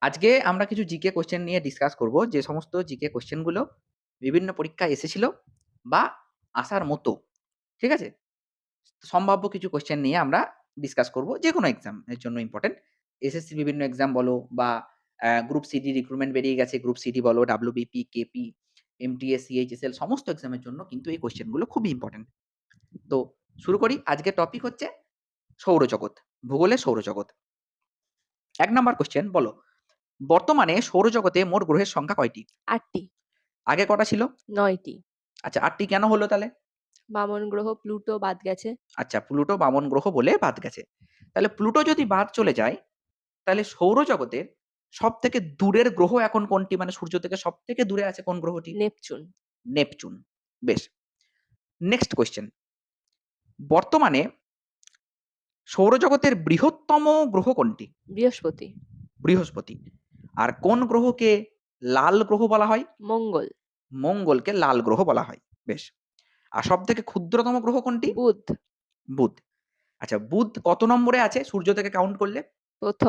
আজকে আমরা কিছু জিকে কোশ্চেন নিয়ে ডিসকাস করব, যে সমস্ত জিকে কোশ্চেন গুলো বিভিন্ন পরীক্ষায় এসেছিল বা আসার মতো। ঠিক আছে? সম্ভাব্য কিছু কোশ্চেন নিয়ে আমরা ডিসকাস করব, যে কোনো এক্সাম এর জন্য ইম্পর্টেন্ট। এসএসসির বিভিন্ন এক্সাম বলো বা গ্রুপ সিডি রিক্রুটমেন্ট বেরিয়ে গেছে, গ্রুপ সিডি বলো, ডাব্লিউবিপি, কেপি, এমটিএস, সিএইচএসএল সমস্ত এক্সামের জন্য কিন্তু এই কোশ্চেন গুলো খুবই ইম্পর্টেন্ট। তো শুরু করি। আজকের টপিক হচ্ছে সৌরজগৎ, ভূগোলের সৌরজগৎ। ১ নাম্বার কোশ্চেন, বলো বর্তমানে সৌরজগতে মোট গ্রহের সংখ্যা কয়টি? ৮টি। আগে কটা ছিল? ৯টি। আচ্ছা, ৮টি কেন হলো তাহলে? বামন গ্রহ প্লুটো বাদ গেছে। আচ্ছা, প্লুটো বামন গ্রহ বলে বাদ গেছে। তাহলে প্লুটো যদি বাদ চলে যায়, তাহলে সৌরজগতের সবথেকে দূরের গ্রহ এখন কোনটি? মানে সূর্য থেকে সবথেকে দূরে আছে কোন গ্রহটি? নেপচুন। নেপচুন। বেশ। Next question. বর্তমানে সৌরজগতের বৃহত্তম গ্রহ কোনটি? বৃহস্পতি। বৃহস্পতি। আর কোন গ্রহকে লাল গ্রহ বলা হয়? মঙ্গল। মঙ্গলকে লাল গ্রহ বলা হয়। বেশ। আর সবথেকে ক্ষুদ্রতম গ্রহ কোনটি? বুধ। বুধ। আচ্ছা, বুধ কত নম্বরে আছে সূর্য থেকে কাউন্ট করলে? প্রথম।